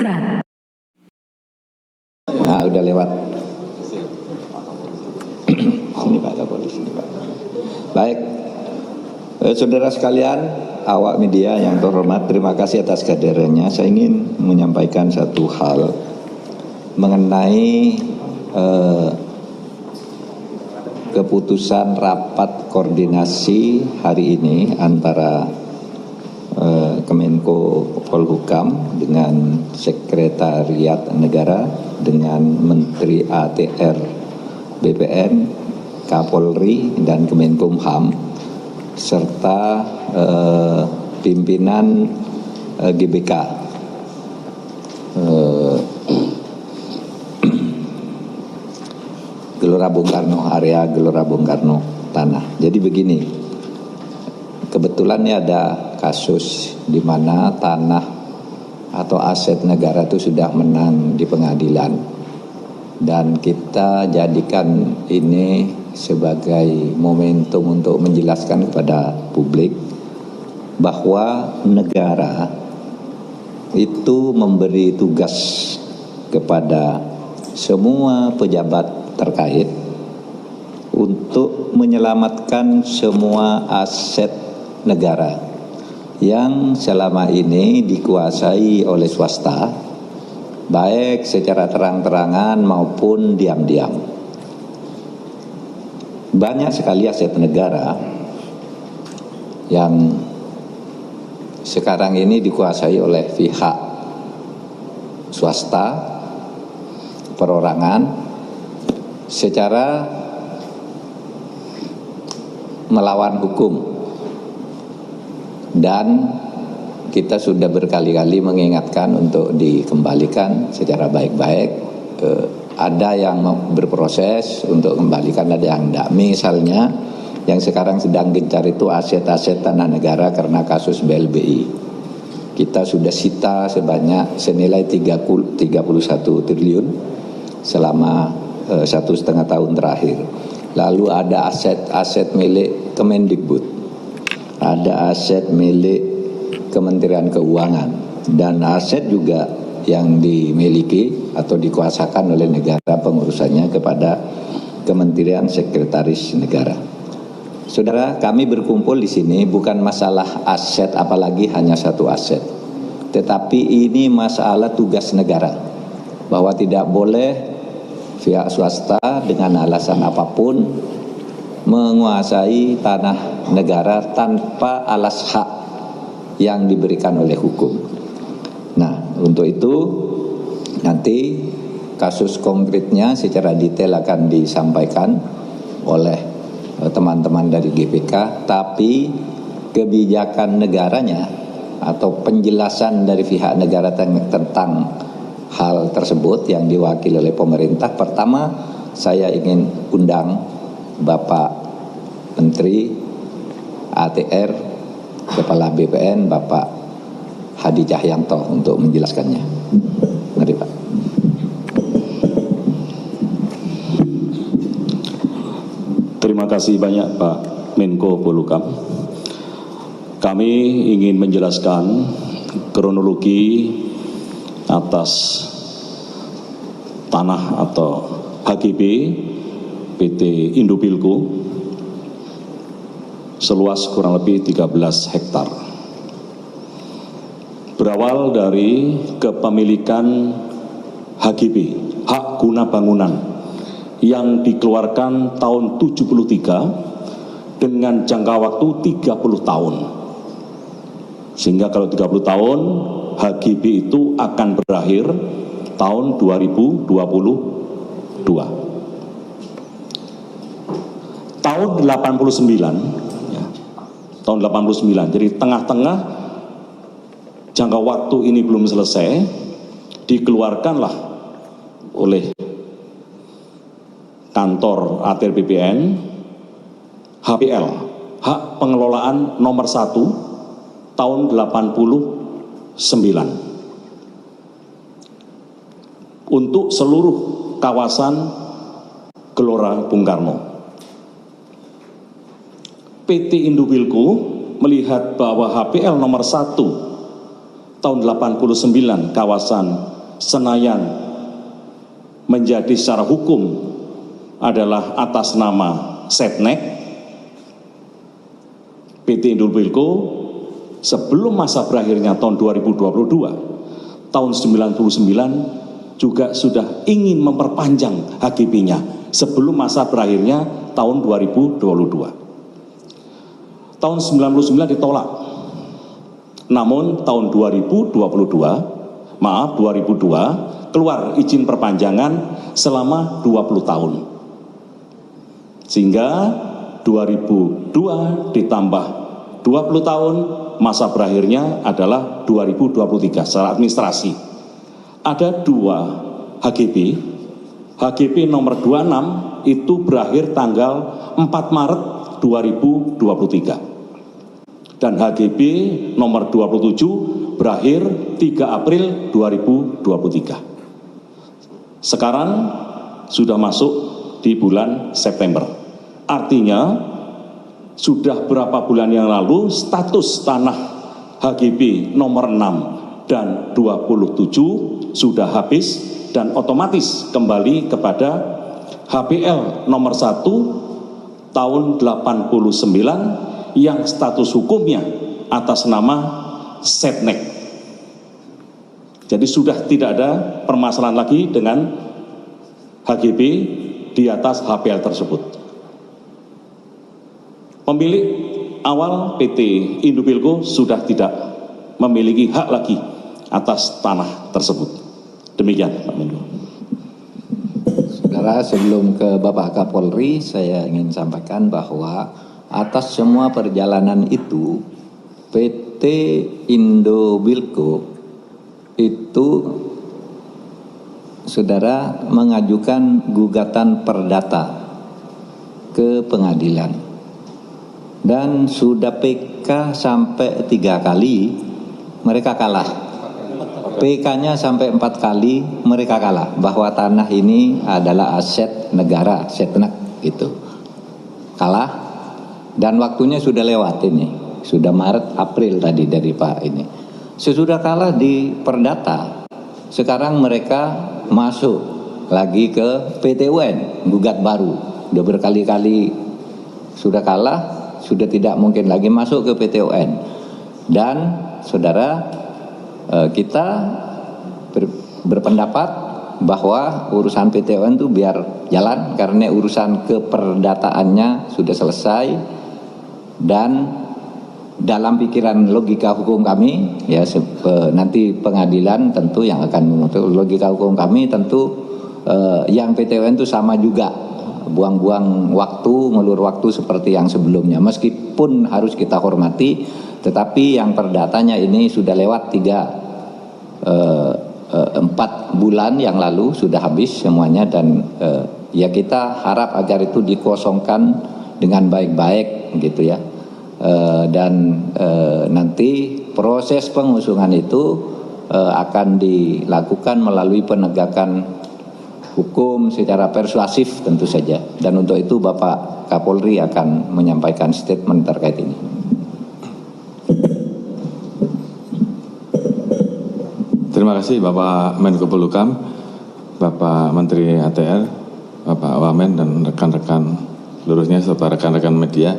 Barat. Nah, udah lewat. Sini Pak Kapolri, sini Pak. Baik, saudara sekalian, awak media yang terhormat, terima kasih atas kehadirannya. Saya ingin menyampaikan satu hal mengenai keputusan rapat koordinasi hari ini antara Kemenko Polhukam dengan Sekretariat Negara dengan Menteri ATR BPN, Kapolri dan Kemenkumham serta pimpinan GBK Gelora Bung Karno, area Gelora Bung Karno Tanah. Jadi begini, kebetulan ini ada kasus di mana tanah atau aset negara itu sudah menang di pengadilan, dan kita jadikan ini sebagai momentum untuk menjelaskan kepada publik bahwa negara itu memberi tugas kepada semua pejabat terkait untuk menyelamatkan semua aset negara yang selama ini dikuasai oleh swasta, baik secara terang-terangan maupun diam-diam. Banyak sekali aset negara yang sekarang ini dikuasai oleh pihak swasta, perorangan, secara melawan hukum. Dan kita sudah berkali-kali mengingatkan untuk dikembalikan secara baik-baik. Ada yang berproses untuk kembalikan, ada yang tidak. Misalnya yang sekarang sedang gencar itu aset-aset tanah negara karena kasus BLBI. Kita sudah sita senilai 31 triliun selama 1,5 tahun terakhir. Lalu ada aset milik Kemendikbud, ada aset milik Kementerian Keuangan, dan aset juga yang dimiliki atau dikuasakan oleh negara pengurusannya kepada Kementerian Sekretaris Negara. Saudara, kami berkumpul di sini bukan masalah aset, apalagi hanya satu aset, tetapi ini masalah tugas negara, bahwa tidak boleh pihak swasta dengan alasan apapun menguasai tanah negara tanpa alas hak yang diberikan oleh hukum. Nah, untuk itu nanti kasus konkretnya secara detail akan disampaikan oleh teman-teman dari GPK, tapi kebijakan negaranya atau penjelasan dari pihak negara tentang hal tersebut yang diwakili oleh pemerintah. Pertama, saya ingin undang Bapak Menteri ATR, Kepala BPN, Bapak Hadi Cahyanto untuk menjelaskannya. Mari Pak. Terima kasih banyak Pak Menko Polhukam. Kami ingin menjelaskan kronologi atas tanah atau HGB PT Indobilco seluas kurang lebih 13 hektar. Berawal dari kepemilikan HGB, hak guna bangunan, yang dikeluarkan tahun 73 dengan jangka waktu 30 tahun. Sehingga kalau 30 tahun, HGB itu akan berakhir tahun 2022. Tahun 89, tahun 89, jadi tengah-tengah jangka waktu ini belum selesai, dikeluarkanlah oleh kantor ATR BPN HPL, hak pengelolaan nomor 1 tahun 89 untuk seluruh kawasan Gelora Bung Karno. PT Indobilco melihat bahwa HPL nomor 1 tahun 89 kawasan Senayan menjadi secara hukum adalah atas nama Setnek, PT Indobilco sebelum masa berakhirnya tahun 2022, tahun 99 juga sudah ingin memperpanjang HGB-nya sebelum masa berakhirnya tahun 2022. Tahun 99 ditolak. Namun tahun 2002 keluar izin perpanjangan selama 20 tahun. Sehingga 2002 ditambah 20 tahun, masa berakhirnya adalah 2023 secara administrasi. Ada 2 HGB. HGB nomor 26 itu berakhir tanggal 4 Maret 2023. Dan HGB nomor 27 berakhir 3 April 2023. Sekarang sudah masuk di bulan September. Artinya sudah berapa bulan yang lalu status tanah HGB nomor 6 dan 27 sudah habis dan otomatis kembali kepada HPL nomor 1 tahun 89 yang status hukumnya atas nama Setnek. Jadi sudah tidak ada permasalahan lagi dengan HGB di atas HPL tersebut. Pemilik awal PT Indobilco sudah tidak memiliki hak lagi atas tanah tersebut. Demikian Pak Menko. Saudara, sebelum ke Bapak Kapolri, saya ingin sampaikan bahwa atas semua perjalanan itu, PT Indobilco itu, saudara, mengajukan gugatan perdata ke pengadilan. Dan sudah PK sampai 3 kali, mereka kalah. PK-nya sampai 4 kali, mereka kalah. Bahwa tanah ini adalah aset negara, Setnek gitu. Kalah. Dan waktunya sudah lewat ini, sudah Maret, April tadi dari Pak ini. Sesudah kalah di perdata, sekarang mereka masuk lagi ke PT UN, gugat baru. Udah berkali-kali sudah kalah, sudah tidak mungkin lagi masuk ke PT UN. Dan saudara, kita berpendapat bahwa urusan PT UN itu biar jalan, karena urusan keperdataannya sudah selesai. Dan dalam pikiran logika hukum kami, ya nanti pengadilan tentu yang akan memutus. Logika hukum kami tentu yang PT UN itu sama juga, buang-buang waktu, ngulur waktu seperti yang sebelumnya. Meskipun harus kita hormati, tetapi yang perdatanya ini sudah lewat 4 bulan yang lalu sudah habis semuanya. Dan ya kita harap agar itu dikosongkan dengan baik-baik gitu ya. Nanti proses pengusungan itu akan dilakukan melalui penegakan hukum secara persuasif tentu saja. Dan untuk itu Bapak Kapolri akan menyampaikan statement terkait ini. Terima kasih Bapak Menko Polhukam, Bapak Menteri ATR, Bapak Wamen dan rekan-rekan seluruhnya serta rekan-rekan media.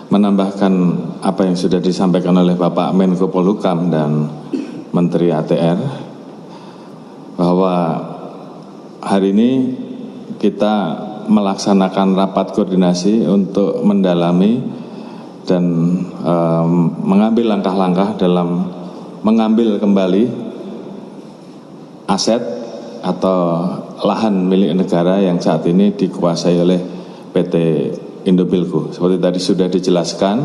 Menambahkan apa yang sudah disampaikan oleh Bapak Menko Polhukam dan Menteri ATR, bahwa hari ini kita melaksanakan rapat koordinasi untuk mendalami dan mengambil langkah-langkah dalam mengambil kembali aset atau lahan milik negara yang saat ini dikuasai oleh PT Indobilco. Seperti tadi sudah dijelaskan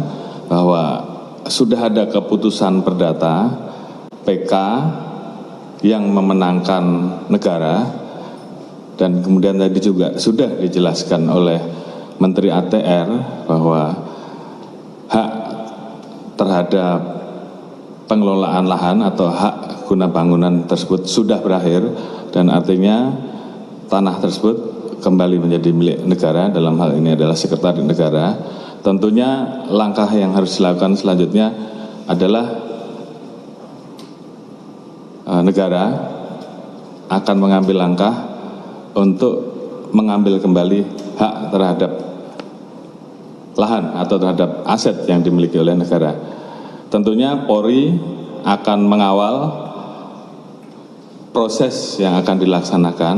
bahwa sudah ada keputusan perdata PK yang memenangkan negara, dan kemudian tadi juga sudah dijelaskan oleh Menteri ATR bahwa hak terhadap pengelolaan lahan atau hak guna bangunan tersebut sudah berakhir, dan artinya tanah tersebut kembali menjadi milik negara, dalam hal ini adalah Sekretariat Negara. Tentunya langkah yang harus dilakukan selanjutnya adalah negara akan mengambil langkah untuk mengambil kembali hak terhadap lahan atau terhadap aset yang dimiliki oleh negara. Tentunya Polri akan mengawal proses yang akan dilaksanakan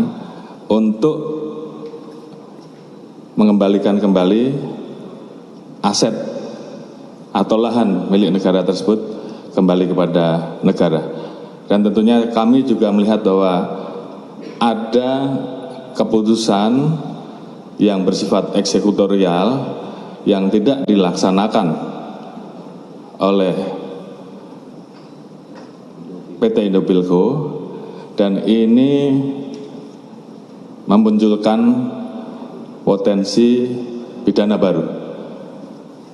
untuk mengembalikan kembali aset atau lahan milik negara tersebut kembali kepada negara. Dan tentunya kami juga melihat bahwa ada keputusan yang bersifat eksekutorial yang tidak dilaksanakan oleh PT Indobilco, dan ini memunculkan potensi pidana baru,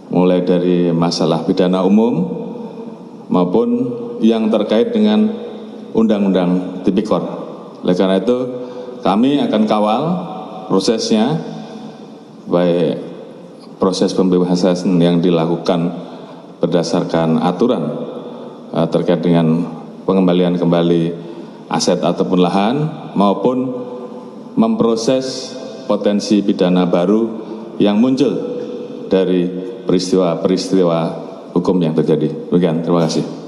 mulai dari masalah pidana umum maupun yang terkait dengan Undang-Undang Tipikor. Oleh karena itu kami akan kawal prosesnya, baik proses pembebasan yang dilakukan berdasarkan aturan terkait dengan pengembalian kembali aset ataupun lahan, maupun memproses potensi pidana baru yang muncul dari peristiwa-peristiwa hukum yang terjadi. Demikian, terima kasih.